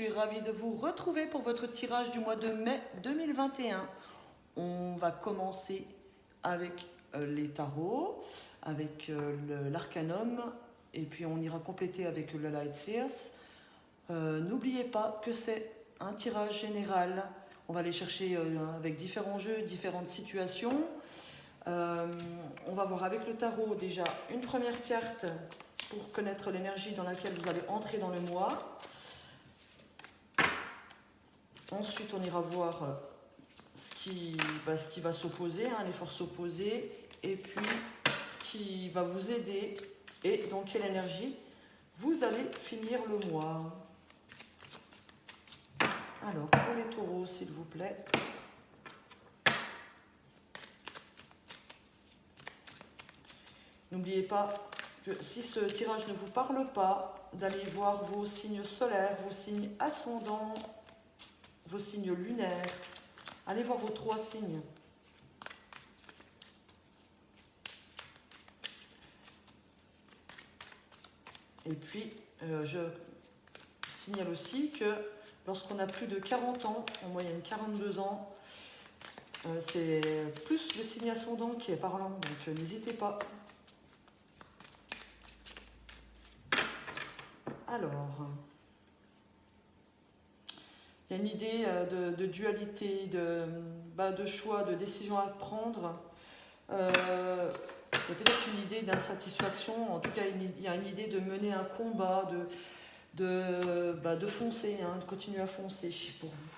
suis ravie de vous retrouver pour votre tirage du mois de mai 2021. On va commencer avec les tarots, avec l'arcanum, et puis on ira compléter avec le Light Seers. N'oubliez pas que c'est un tirage général. On va aller chercher avec différents jeux, différentes situations. On va voir avec le tarot déjà une première carte pour connaître l'énergie dans laquelle vous allez entrer dans le mois. Ensuite, on ira voir ce qui va s'opposer, les forces opposées, et puis ce qui va vous aider et dans quelle énergie vous allez finir le mois. Alors, pour les taureaux, s'il vous plaît. N'oubliez pas que si ce tirage ne vous parle pas, d'aller voir vos signes solaires, vos signes ascendants, vos signes lunaires. Allez voir vos 3 signes. Et puis, je signale aussi que lorsqu'on a plus de 40 ans, en moyenne 42 ans, c'est plus le signe ascendant qui est parlant, donc n'hésitez pas. Alors, il y a une idée de dualité, de choix, de décision à prendre. Il y a peut-être une idée d'insatisfaction, en tout cas il y a une idée de mener un combat, de foncer, de continuer à foncer pour vous.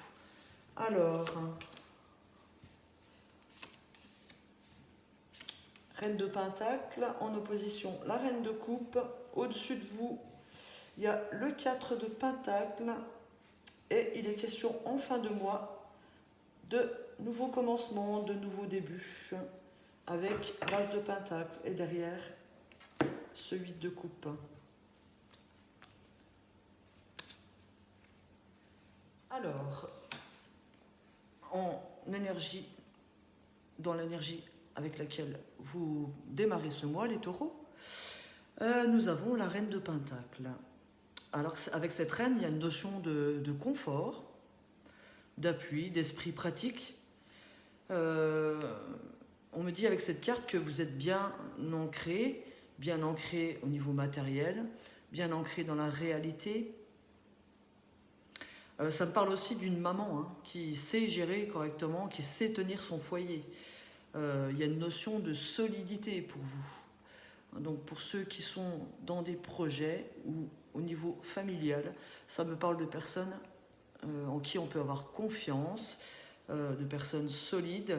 Alors, Reine de Pentacle en opposition, la Reine de Coupe. Au-dessus de vous, il y a le 4 de Pentacle et il est question en fin de mois de nouveaux commencements, de nouveaux débuts avec l'As de Pentacle et derrière ce 8 de Coupe. Alors, en énergie, dans l'énergie avec laquelle vous démarrez ce mois, les taureaux, nous avons la Reine de Pentacle. Alors, avec cette reine, il y a une notion de confort, d'appui, d'esprit pratique. On me dit avec cette carte que vous êtes bien ancré au niveau matériel, bien ancré dans la réalité. Ça me parle aussi d'une maman qui sait gérer correctement, qui sait tenir son foyer. Il y a une notion de solidité pour vous. Donc pour ceux qui sont dans des projets ou au niveau familial, ça me parle de personnes en qui on peut avoir confiance, de personnes solides.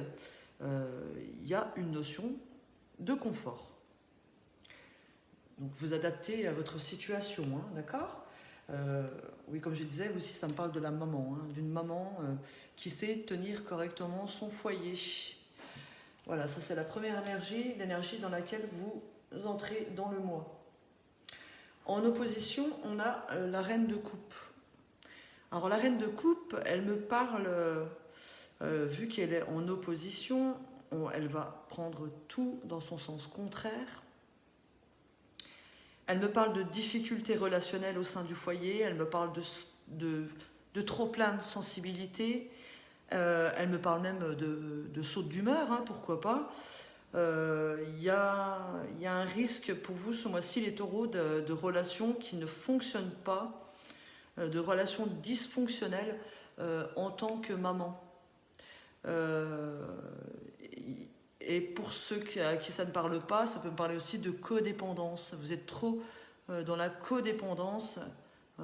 Il y a une notion de confort. Donc vous adaptez à votre situation, d'accord ? Oui, comme je disais, aussi ça me parle de la maman, d'une maman qui sait tenir correctement son foyer. Voilà, ça c'est la première énergie, l'énergie dans laquelle vous entrez dans le mois. En opposition, on a la Reine de Coupe. Alors la Reine de Coupe, elle me parle, vu qu'elle est en opposition, elle va prendre tout dans son sens contraire. Elle me parle de difficultés relationnelles au sein du foyer, elle me parle de trop plein de sensibilité, elle me parle même de saute d'humeur, pourquoi pas. Il y a un risque pour vous ce mois-ci, les taureaux, de relations qui ne fonctionnent pas, de relations dysfonctionnelles en tant que maman. Et pour ceux à qui ça ne parle pas, ça peut me parler aussi de codépendance. Vous êtes trop dans la codépendance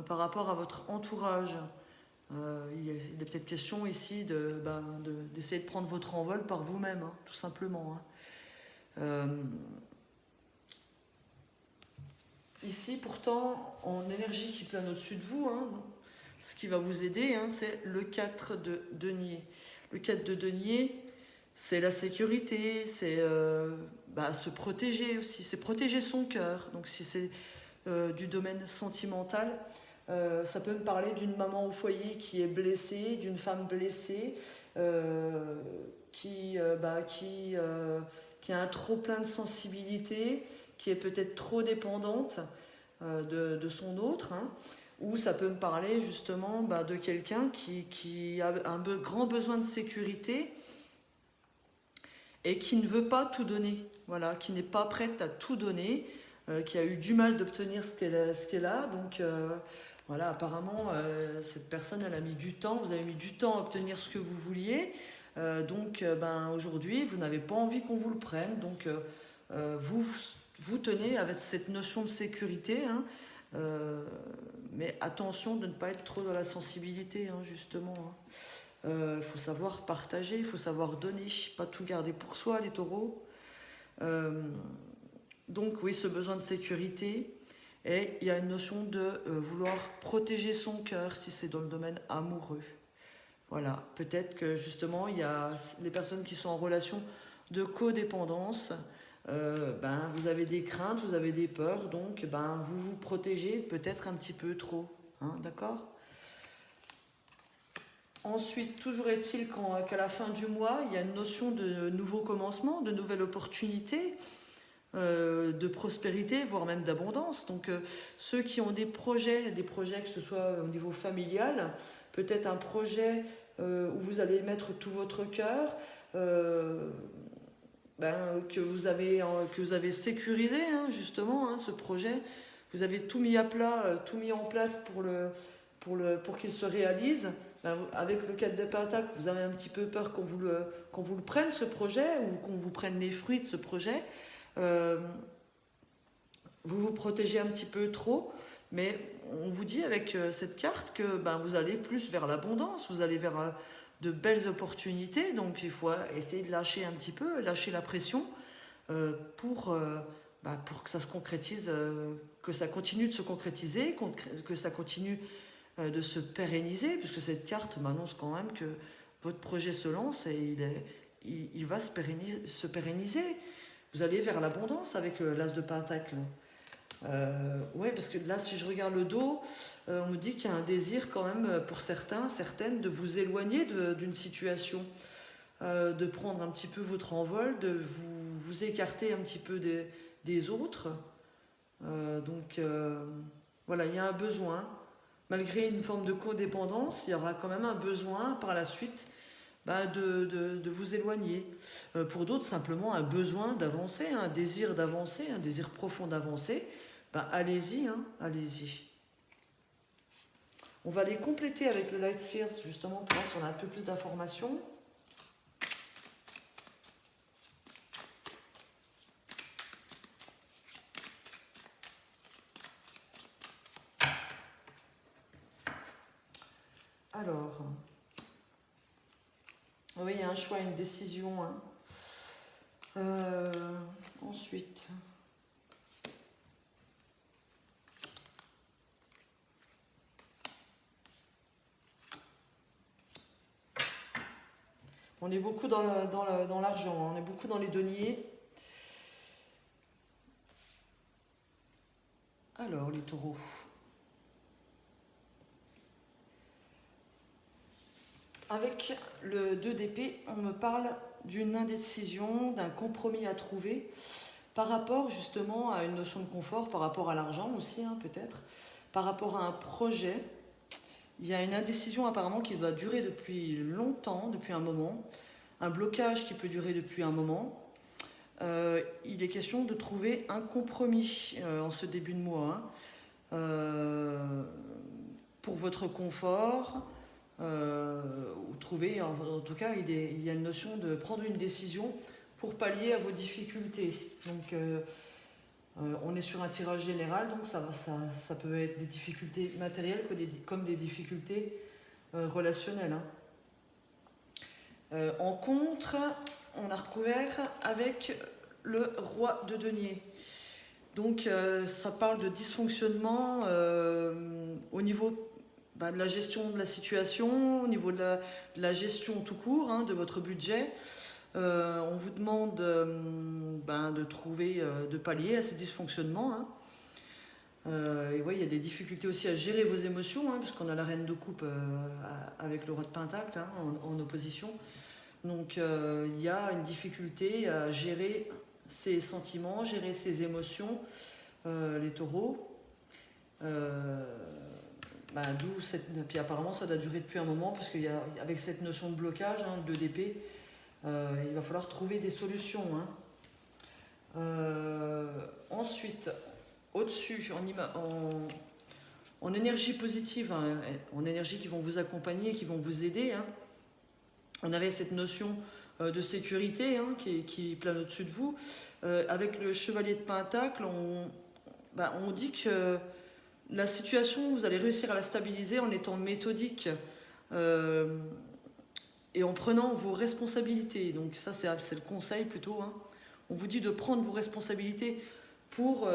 par rapport à votre entourage. Il est peut-être question ici d'essayer de prendre votre envol par vous-même, tout simplement. Ici, pourtant, en énergie qui plane au-dessus de vous, ce qui va vous aider, c'est le 4 de denier. Le 4 de denier, c'est la sécurité, c'est se protéger aussi, c'est protéger son cœur. Donc si c'est du domaine sentimental, ça peut me parler d'une maman au foyer qui est blessée, d'une femme blessée, qui a un trop plein de sensibilité, qui est peut-être trop dépendante de son autre, Ou ça peut me parler justement de quelqu'un qui a un grand besoin de sécurité et qui ne veut pas tout donner, voilà, qui n'est pas prête à tout donner, qui a eu du mal d'obtenir ce qu'elle a. Donc voilà, apparemment, cette personne, elle a mis du temps, vous avez mis du temps à obtenir ce que vous vouliez. Donc aujourd'hui, vous n'avez pas envie qu'on vous le prenne. Donc vous tenez avec cette notion de sécurité, hein, mais attention de ne pas être trop dans la sensibilité, hein, justement. Il faut savoir partager, il faut savoir donner, pas tout garder pour soi, les taureaux. Donc oui, ce besoin de sécurité, et il y a une notion de vouloir protéger son cœur si c'est dans le domaine amoureux. Voilà, peut-être que justement, il y a les personnes qui sont en relation de codépendance, vous avez des craintes, vous avez des peurs, donc vous vous protégez peut-être un petit peu trop, hein, d'accord ? Ensuite, toujours est-il qu'à la fin du mois, il y a une notion de nouveau commencement, de nouvelle opportunité, de prospérité, voire même d'abondance. Donc ceux qui ont des projets que ce soit au niveau familial, peut-être un projet où vous allez mettre tout votre cœur, que vous avez sécurisé, hein, justement, hein, ce projet. Vous avez tout mis à plat, tout mis en place pour qu'il se réalise. Avec le 4 de Pentacle, vous avez un petit peu peur qu'on vous le prenne, ce projet, ou qu'on vous prenne les fruits de ce projet. Vous vous protégez un petit peu trop, mais on vous dit avec cette carte que vous allez plus vers l'abondance, vous allez vers de belles opportunités, donc il faut essayer de lâcher un petit peu, lâcher la pression pour que ça se concrétise, que ça continue de se concrétiser, que ça continue de se pérenniser, puisque cette carte m'annonce quand même que votre projet se lance et il va se pérenniser. Vous allez vers l'abondance avec l'As de Pentacle. Oui, parce que là, si je regarde le dos, on me dit qu'il y a un désir quand même pour certaines, de vous éloigner d'une situation, de prendre un petit peu votre envol, de vous écarter un petit peu des autres. Voilà, il y a un besoin. Malgré une forme de codépendance, il y aura quand même un besoin par la suite de vous éloigner. Pour d'autres, simplement un besoin d'avancer, un désir d'avancer, un désir profond d'avancer. Allez-y, hein, allez-y. On va les compléter avec le Light Sears, justement, pour voir si on a un peu plus d'informations. Alors, oui, il y a un choix, une décision. Hein. Ensuite, on est beaucoup dans l'argent, on est beaucoup dans les deniers. Alors, les taureaux. Avec le 2 d'épée, on me parle d'une indécision, d'un compromis à trouver par rapport justement à une notion de confort, par rapport à l'argent aussi, hein, peut-être, par rapport à un projet. Il y a une indécision apparemment qui doit durer depuis longtemps, depuis un moment, un blocage qui peut durer depuis un moment. Il est question de trouver un compromis en ce début de mois, hein, pour votre confort, ou trouver, en tout cas, il y a une notion de prendre une décision pour pallier à vos difficultés. Donc, on est sur un tirage général, donc ça peut être des difficultés matérielles comme des difficultés relationnelles. Hein. En contre, on a recouvert avec le roi de denier. Donc, ça parle de dysfonctionnement au niveau de la gestion de la situation, au niveau de la gestion tout court, hein, de votre budget. On vous demande de trouver, de pallier à ces dysfonctionnements. Hein. Et ouais, il y a des difficultés aussi à gérer vos émotions, hein, puisqu'on a la reine de coupe avec le roi de Pentacle, hein, en opposition. Donc il y a une difficulté à gérer ses sentiments, gérer ses émotions, les taureaux. d'où cette... Puis apparemment, ça doit durer depuis un moment, parce qu'avec cette notion de blocage, hein, de l'EDP, il va falloir trouver des solutions. Hein. Ensuite, au-dessus, en énergie positive, hein, en énergie qui vont vous accompagner, qui vont vous aider, hein, on avait cette notion de sécurité hein, qui plane au-dessus de vous. Avec le chevalier de Pentacle, on dit que la situation, vous allez réussir à la stabiliser en étant méthodique et en prenant vos responsabilités. Donc ça, c'est le conseil plutôt. Hein. On vous dit de prendre vos responsabilités pour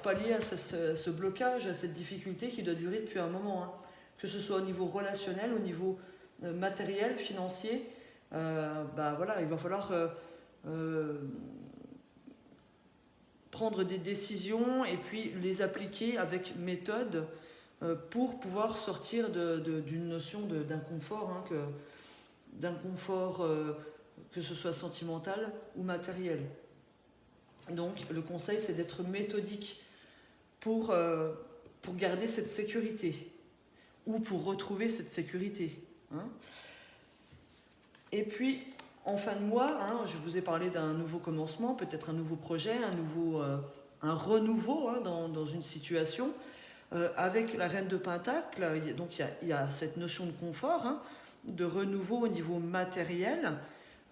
pallier à ce blocage, à cette difficulté qui doit durer depuis un moment. Hein. Que ce soit au niveau relationnel, au niveau matériel, financier, voilà, il va falloir prendre des décisions et puis les appliquer avec méthode pour pouvoir sortir d'une notion d'inconfort, hein, d'inconfort que ce soit sentimental ou matériel. Donc le conseil, c'est d'être méthodique pour garder cette sécurité ou pour retrouver cette sécurité. Hein. Et puis, en fin de mois, hein, je vous ai parlé d'un nouveau commencement, peut-être un nouveau projet, un renouveau hein, dans une situation. Avec la reine de Pentacle, donc il y a cette notion de confort, hein, de renouveau au niveau matériel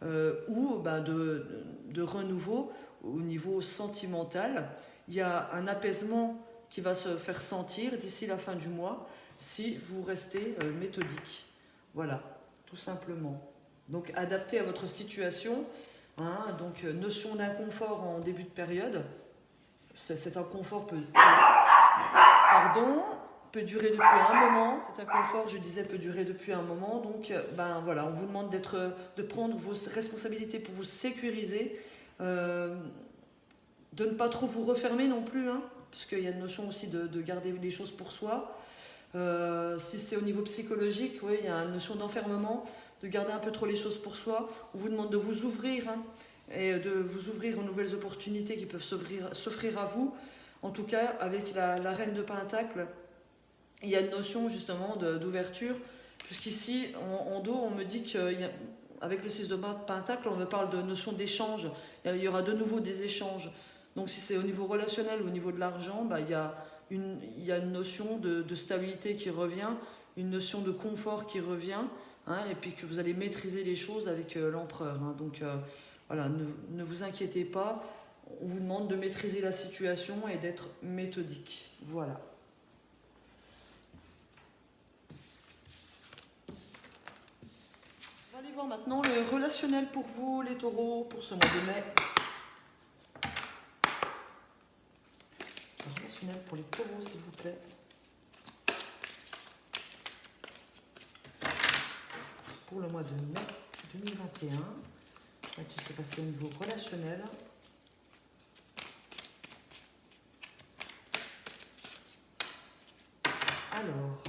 ou de renouveau au niveau sentimental. Il y a un apaisement qui va se faire sentir d'ici la fin du mois si vous restez méthodique. Voilà, tout simplement. Donc adapté à votre situation, hein, donc notion d'inconfort en début de période. Cet inconfort peut durer depuis un moment. Cet inconfort, je disais, peut durer depuis un moment. Donc voilà, on vous demande de prendre vos responsabilités pour vous sécuriser, de ne pas trop vous refermer non plus, hein, parce qu'il y a une notion aussi de garder les choses pour soi. Si c'est au niveau psychologique, oui, il y a une notion d'enfermement, de garder un peu trop les choses pour soi. On vous demande de vous ouvrir hein, et de vous ouvrir aux nouvelles opportunités qui peuvent s'offrir à vous. En tout cas, avec la reine de Pentacle, il y a une notion justement d'ouverture. Puisqu'ici, en dos, on me dit qu'avec le 6 de Pentacle, on me parle de notion d'échange. Il y aura de nouveau des échanges. Donc si c'est au niveau relationnel ou au niveau de l'argent, il y a une notion de stabilité qui revient, une notion de confort qui revient, hein, et puis que vous allez maîtriser les choses avec l'empereur. Hein. Donc voilà, ne vous inquiétez pas, on vous demande de maîtriser la situation et d'être méthodique. Voilà. On va aller voir maintenant le relationnel pour vous, les taureaux, pour ce mois de mai. Relationnel pour les taureaux, s'il vous plaît. Pour le mois de mai 2021. Qu'est-ce qui s'est passé au niveau relationnel? Alors,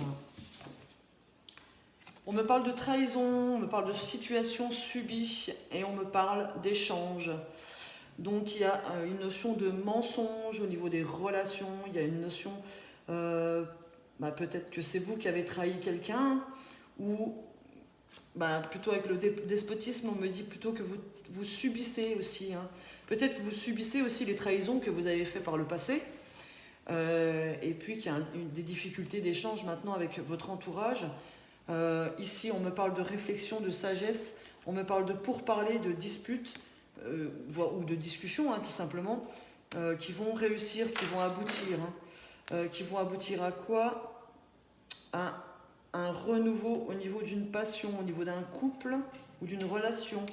on me parle de trahison, on me parle de situation subie et on me parle d'échange. Donc il y a une notion de mensonge au niveau des relations, il y a une notion, peut-être que c'est vous qui avez trahi quelqu'un, ou plutôt avec le despotisme, on me dit plutôt que vous subissez aussi. Hein. Peut-être que vous subissez aussi les trahisons que vous avez faites par le passé, et puis qu'il y a des difficultés d'échange maintenant avec votre entourage. Ici, on me parle de réflexion, de sagesse, on me parle de pourparlers, de disputes, ou de discussions, hein, tout simplement, qui vont réussir, qui vont aboutir. Hein. Qui vont aboutir à quoi? Un renouveau au niveau d'une passion, au niveau d'un couple ou d'une relation.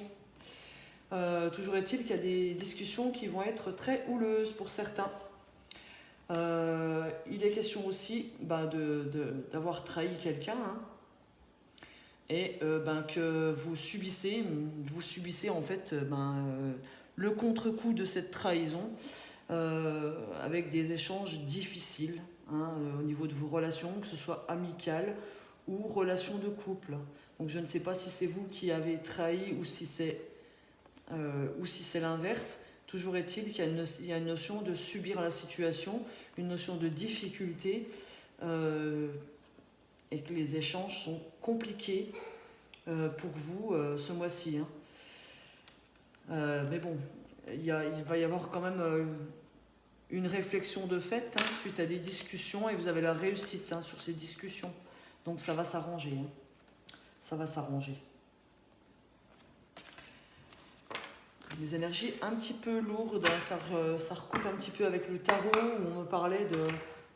Toujours est-il qu'il y a des discussions qui vont être très houleuses pour certains. Il est question aussi d'avoir trahi quelqu'un, hein, et que vous subissez en fait le contre-coup de cette trahison avec des échanges difficiles hein, au niveau de vos relations, que ce soit amicales ou relations de couple. Donc je ne sais pas si c'est vous qui avez trahi ou si c'est l'inverse. Toujours est-il qu'il y a une notion de subir la situation, une notion de difficulté et que les échanges sont compliqués pour vous ce mois-ci. Mais bon, il va y avoir quand même une réflexion de fait suite à des discussions et vous avez la réussite sur ces discussions. Donc ça va s'arranger. Ça va s'arranger. Les énergies un petit peu lourdes, ça recoupe un petit peu avec le tarot où on me parlait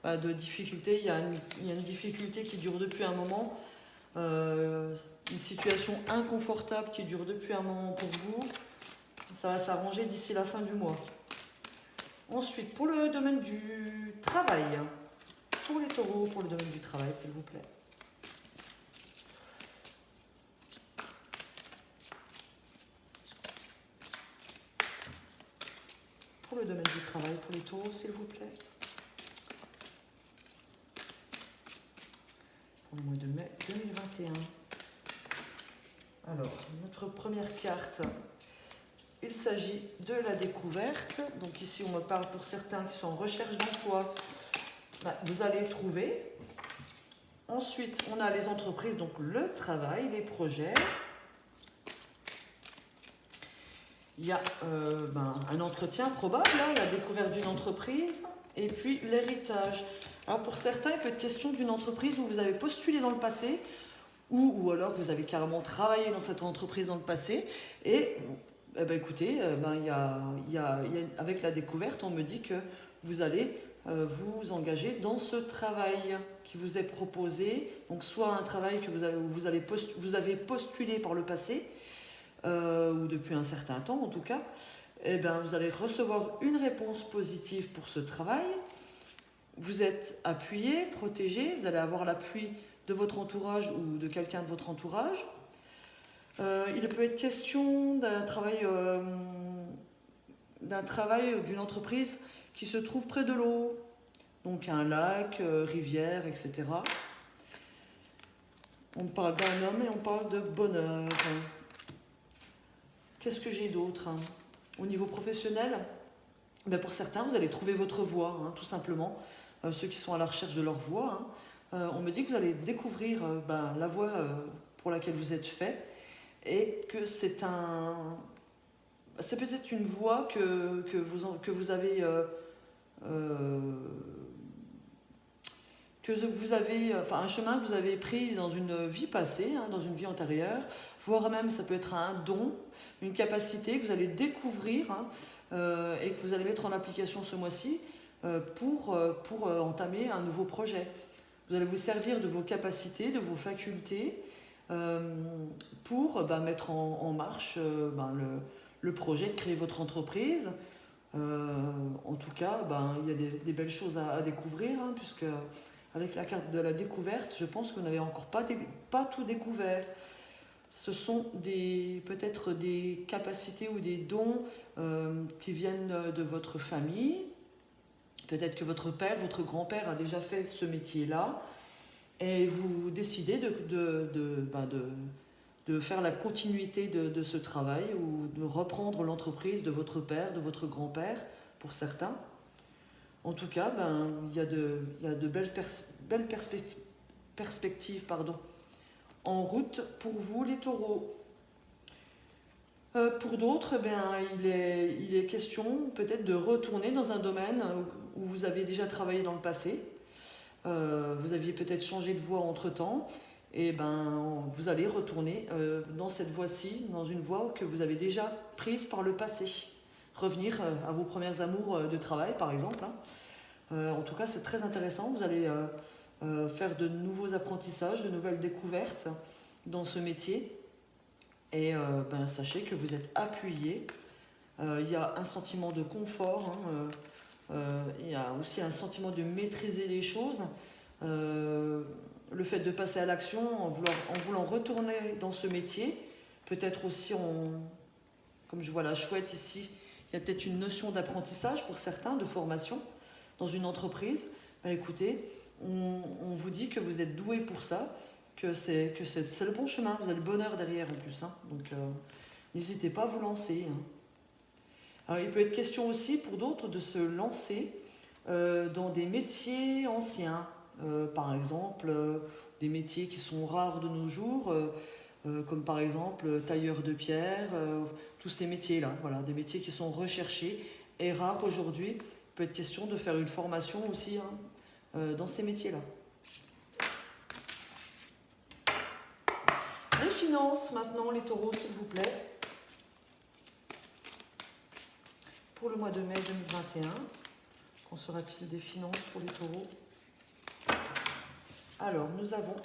de difficultés. Il y a une difficulté qui dure depuis un moment, une situation inconfortable qui dure depuis un moment pour vous. Ça va s'arranger d'ici la fin du mois. Ensuite, pour le domaine du travail, pour les taureaux, pour le domaine du travail, s'il vous plaît. Pour le domaine du travail, pour les taureaux, s'il vous plaît. Pour le mois de mai 2021. Alors, notre première carte, il s'agit de la découverte. Donc ici, on me parle pour certains qui sont en recherche d'emploi. Vous allez trouver. Ensuite, on a les entreprises, donc le travail, les projets. Il y a un entretien probable, la découverte d'une entreprise, et puis l'héritage. Alors pour certains, il peut être question d'une entreprise où vous avez postulé dans le passé, ou alors vous avez carrément travaillé dans cette entreprise dans le passé, et écoutez, avec la découverte, on me dit que vous allez vous engager dans ce travail qui vous est proposé, donc soit un travail que vous avez postulé par le passé, ou depuis un certain temps en tout cas, vous allez recevoir une réponse positive pour ce travail. Vous êtes appuyé, protégé, vous allez avoir l'appui de votre entourage ou de quelqu'un de votre entourage. Il peut être question d'un travail d'une entreprise qui se trouve près de l'eau, donc un lac, rivière, etc. On parle d'un homme et on parle de bonheur. Qu'est-ce que j'ai d'autre au niveau professionnel? Pour certains, vous allez trouver votre voie, tout simplement. Ceux qui sont à la recherche de leur voie. On me dit que vous allez découvrir la voie pour laquelle vous êtes fait et que c'est peut-être une voie que vous avez un chemin que vous avez pris dans une vie passée, dans une vie antérieure, voire même ça peut être un don, une capacité que vous allez découvrir et que vous allez mettre en application ce mois-ci pour entamer un nouveau projet. Vous allez vous servir de vos capacités, de vos facultés pour mettre en marche le projet de créer votre entreprise. En tout cas, il y a des belles choses à découvrir, puisque avec la carte de la découverte, je pense que vous n'avez encore pas tout découvert. Ce sont peut-être des capacités ou des dons qui viennent de votre famille. Peut-être que votre père, votre grand-père a déjà fait ce métier-là et vous décidez de faire la continuité de ce travail ou de reprendre l'entreprise de votre père, de votre grand-père, pour certains. En tout cas, il y a de belles perspectives en route pour vous, les taureaux. Pour d'autres, il est question peut-être de retourner dans un domaine où vous avez déjà travaillé dans le passé. Vous aviez peut-être changé de voie entre-temps. Et vous allez retourner dans cette voie-ci, dans une voie que vous avez déjà prise par le passé. Revenir à vos premiers amours de travail, par exemple. En tout cas, c'est très intéressant. Vous allez faire de nouveaux apprentissages, de nouvelles découvertes dans ce métier. Et sachez que vous êtes appuyé. Il y a un sentiment de confort. Il y a aussi un sentiment de maîtriser les choses. Le fait de passer à l'action en voulant retourner dans ce métier, peut-être aussi comme je vois la chouette ici, il y a peut-être une notion d'apprentissage pour certains, de formation dans une entreprise. Écoutez, on vous dit que vous êtes doué pour ça, que c'est le bon chemin, vous avez le bonheur derrière en plus. Donc n'hésitez pas à vous lancer. Alors, il peut être question aussi pour d'autres de se lancer dans des métiers anciens. Par exemple, des métiers qui sont rares de nos jours, comme par exemple tailleur de pierre, tous ces métiers-là, voilà, des métiers qui sont recherchés et rares aujourd'hui. Il peut être question de faire une formation aussi dans ces métiers-là. Les finances maintenant, les taureaux, s'il vous plaît. Pour le mois de mai 2021, qu'en sera-t-il des finances pour les taureaux? Alors, nous avons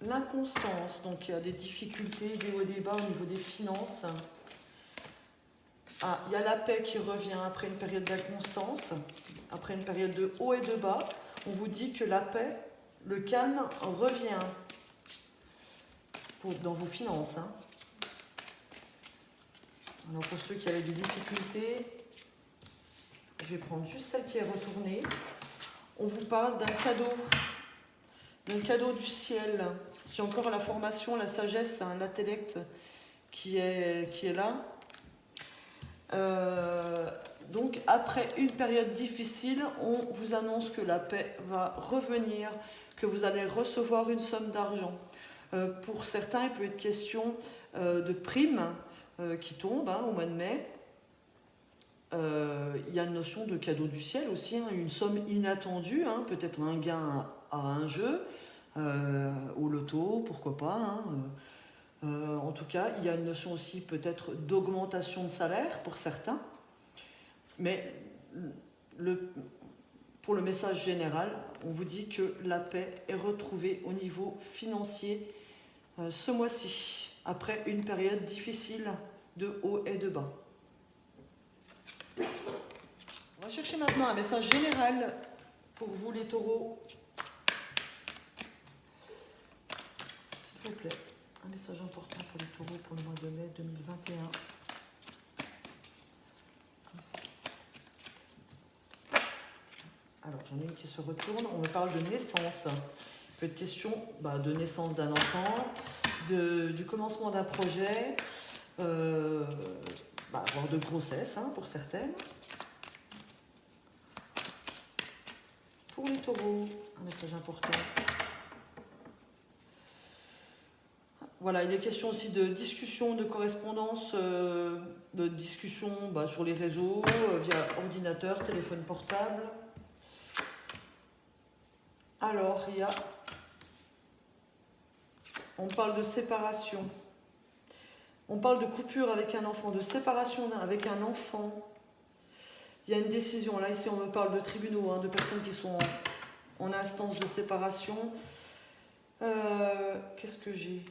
l'inconstance, donc il y a des difficultés, des hauts et des bas au niveau des finances. Ah, il y a la paix qui revient après une période d'inconstance, après une période de haut et de bas. On vous dit que la paix, le calme revient dans vos finances. Alors pour ceux qui avaient des difficultés, je vais prendre juste celle qui est retournée. On vous parle d'un cadeau du ciel. J'ai encore la formation, la sagesse, l'intellect qui est là. Donc après une période difficile, on vous annonce que la paix va revenir, que vous allez recevoir une somme d'argent. Pour certains, il peut être question de primes qui tombent au mois de mai. Il y a une notion de cadeau du ciel aussi, une somme inattendue, peut-être un gain à un jeu, au loto, pourquoi pas. En tout cas, il y a une notion aussi peut-être d'augmentation de salaire pour certains. Mais pour le message général, on vous dit que la paix est retrouvée au niveau financier ce mois-ci, après une période difficile de haut et de bas. On va chercher maintenant un message général pour vous les taureaux. S'il vous plaît, un message important pour les taureaux pour le mois de mai 2021. Alors, j'en ai une qui se retourne. On me parle de naissance. Il peut être question de naissance d'un enfant, du commencement d'un projet, voire de grossesse pour certaines. Pour les taureaux, un message important. Voilà, il est question aussi de discussion, de correspondance, de discussion sur les réseaux, via ordinateur, téléphone portable. Alors, on parle de séparation. On parle de coupure avec un enfant, de séparation avec un enfant. Il y a une décision. Là, ici, on me parle de tribunaux, de personnes qui sont en instance de séparation. Qu'est-ce que j'ai ?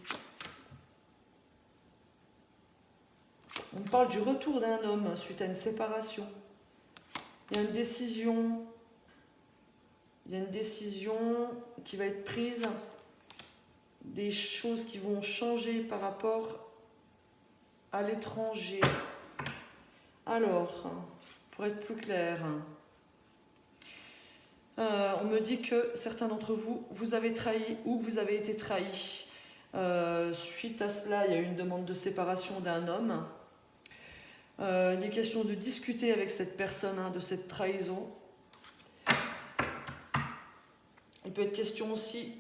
On parle du retour d'un homme suite à une séparation. Il y a une décision. Il y a une décision qui va être prise, des choses qui vont changer par rapport à l'étranger. Alors, pour être plus clair, on me dit que certains d'entre vous, vous avez trahi ou vous avez été trahi. Suite à cela, il y a eu une demande de séparation d'un homme. Il est question de discuter avec cette personne de cette trahison. Il peut être question aussi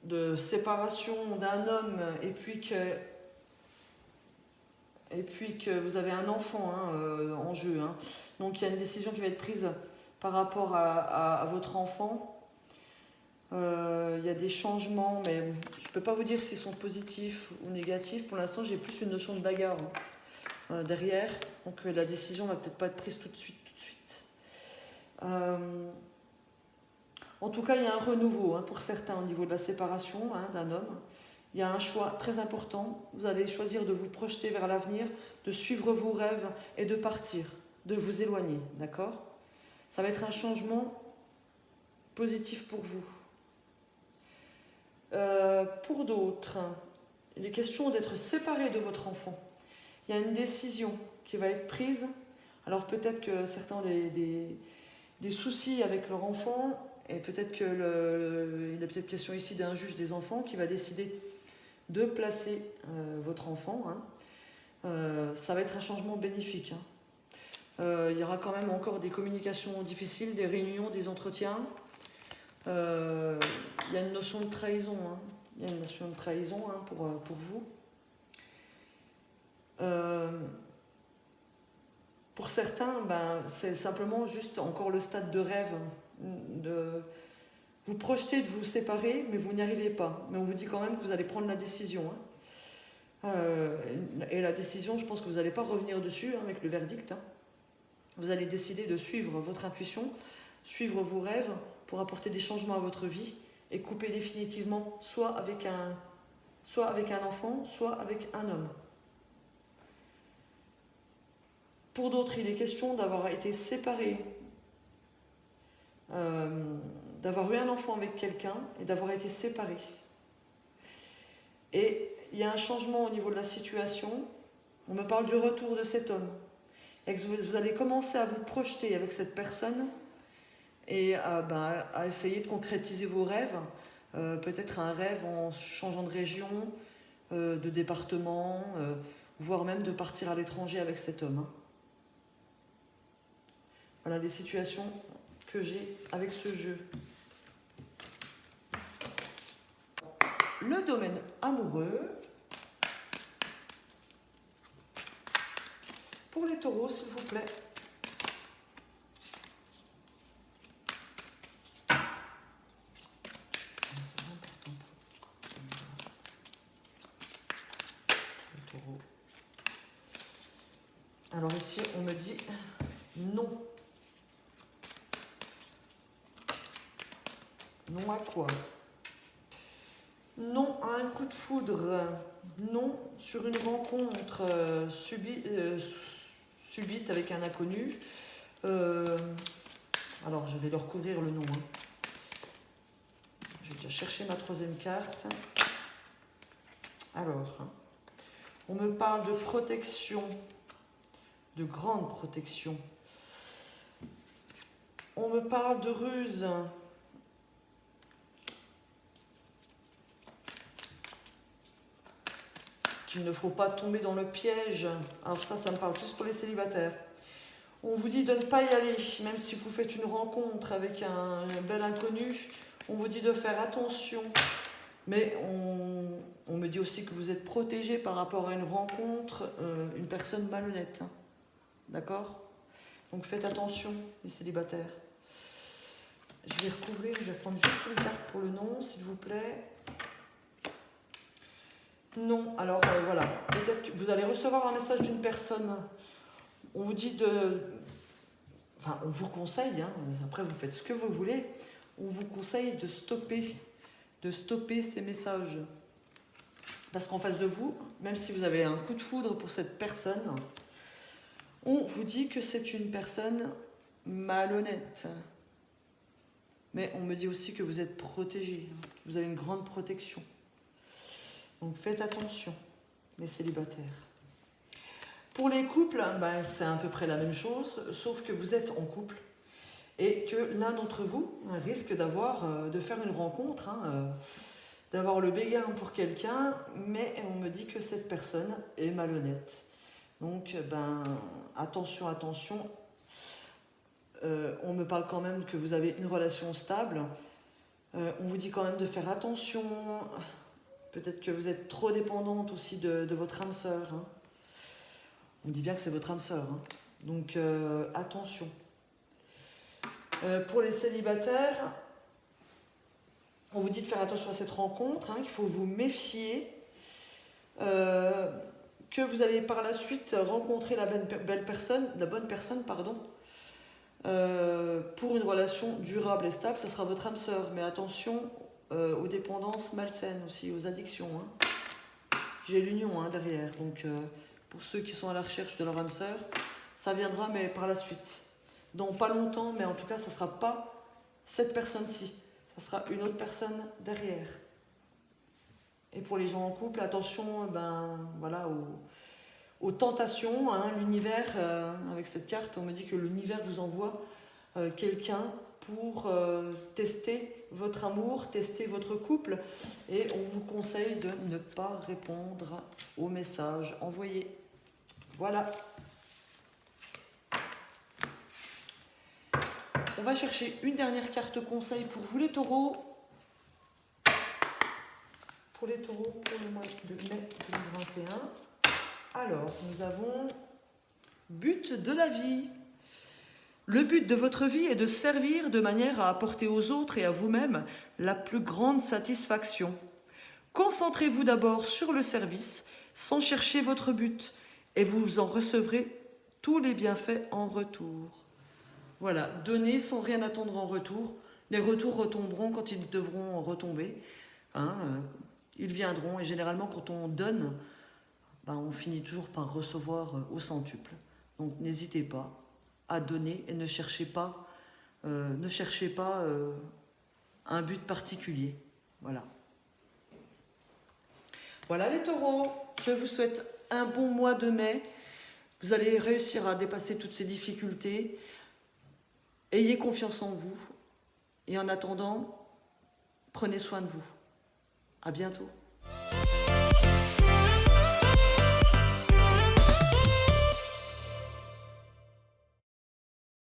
de séparation d'un homme et puis que vous avez un enfant en jeu. Donc il y a une décision qui va être prise par rapport à votre enfant. Il y a des changements, mais je ne peux pas vous dire s'ils sont positifs ou négatifs. Pour l'instant, j'ai plus une notion de bagarre derrière. Donc la décision ne va peut-être pas être prise tout de suite. En tout cas, il y a un renouveau pour certains au niveau de la séparation d'un homme. Il y a un choix très important. Vous allez choisir de vous projeter vers l'avenir, de suivre vos rêves et de partir, de vous éloigner, d'accord ? Ça va être un changement positif pour vous. Pour d'autres, il est question d'être séparé de votre enfant. Il y a une décision qui va être prise. Alors peut-être que certains ont des soucis avec leur enfant, et peut-être qu'il est peut-être question ici d'un juge des enfants qui va décider de placer votre enfant. Ça va être un changement bénéfique. Il y aura quand même encore des communications difficiles, des réunions, des entretiens. Il y a une notion de trahison. Hein. Il y a une notion de trahison hein, pour vous. Pour certains, ben, c'est simplement juste encore le stade de rêve. Vous projetez de vous séparer, mais vous n'y arrivez pas. Mais on vous dit quand même que vous allez prendre la décision. Hein. Et la décision, je pense que vous n'allez pas revenir dessus hein, avec le verdict. Hein. Vous allez décider de suivre votre intuition, suivre vos rêves pour apporter des changements à votre vie et couper définitivement soit avec un enfant, soit avec un homme. Pour d'autres, il est question d'avoir été séparé, d'avoir eu un enfant avec quelqu'un et d'avoir été séparé. Et il y a un changement au niveau de la situation. On me parle du retour de cet homme. Et que vous allez commencer à vous projeter avec cette personne et à essayer de concrétiser vos rêves. Peut-être un rêve en changeant de région, de département, voire même de partir à l'étranger avec cet homme. Hein. Voilà les situations que j'ai avec ce jeu. Le domaine amoureux. Pour les taureaux, s'il vous plaît. C'est important pour le taureau. Alors ici, on me dit non. Non à quoi? Non à un coup de foudre. Non sur une rencontre subite avec un inconnu. Alors, je vais leur couvrir le nom. Hein. Je vais déjà chercher ma troisième carte. Alors, hein, on me parle de protection, de grande protection. On me parle de ruse. Qu'il ne faut pas tomber dans le piège. Alors ça me parle plus pour les célibataires. On vous dit de ne pas y aller, même si vous faites une rencontre avec un bel inconnu, on vous dit de faire attention. Mais on me dit aussi que vous êtes protégé par rapport à une rencontre, une personne malhonnête. Hein. D'accord? Donc faites attention, les célibataires. Je vais recouvrir, je vais prendre juste une carte pour le nom, s'il vous plaît. Non, alors voilà, peut-être que vous allez recevoir un message d'une personne. On vous dit de... Enfin, on vous conseille, hein, après vous faites ce que vous voulez, on vous conseille de stopper ces messages. Parce qu'en face de vous, même si vous avez un coup de foudre pour cette personne, on vous dit que c'est une personne malhonnête. Mais on me dit aussi que vous êtes protégé, hein, vous avez une grande protection. Donc faites attention, les célibataires. Pour les couples, ben, c'est à peu près la même chose, sauf que vous êtes en couple et que l'un d'entre vous risque de faire une rencontre, hein, d'avoir le béguin pour quelqu'un, mais on me dit que cette personne est malhonnête. Donc, ben, attention, attention. On me parle quand même que vous avez une relation stable. On vous dit quand même de faire attention. Peut-être que vous êtes trop dépendante aussi de votre âme sœur. Hein. On dit bien que c'est votre âme sœur. Hein. Donc, attention. Pour les célibataires, on vous dit de faire attention à cette rencontre, hein, qu'il faut vous méfier, que vous allez par la suite rencontrer la bonne personne, pour une relation durable et stable, ça sera votre âme sœur. Mais attention aux dépendances malsaines aussi, aux addictions. Hein. J'ai l'union hein, derrière, donc pour ceux qui sont à la recherche de leur âme sœur, ça viendra, mais par la suite. Dans pas longtemps, mais en tout cas, ça ne sera pas cette personne-ci. Ça sera une autre personne derrière. Et pour les gens en couple, attention voilà, aux tentations. Hein, l'univers, avec cette carte, on me dit que l'univers vous envoie quelqu'un pour tester votre amour, tester votre couple. Et on vous conseille de ne pas répondre aux messages envoyés. Voilà. On va chercher une dernière carte conseil pour vous les taureaux. Pour les taureaux, pour le mois de mai 2021. Alors, nous avons but de la vie. Le but de votre vie est de servir de manière à apporter aux autres et à vous-même la plus grande satisfaction. Concentrez-vous d'abord sur le service sans chercher votre but et vous en recevrez tous les bienfaits en retour. Voilà, donnez sans rien attendre en retour. Les retours retomberont quand ils devront retomber. Ils viendront et généralement quand on donne, on finit toujours par recevoir au centuple. Donc n'hésitez pas à donner et ne cherchez pas un but particulier. Voilà. Voilà les taureaux, je vous souhaite un bon mois de mai. Vous allez réussir à dépasser toutes ces difficultés. Ayez confiance en vous. Et en attendant, prenez soin de vous. À bientôt.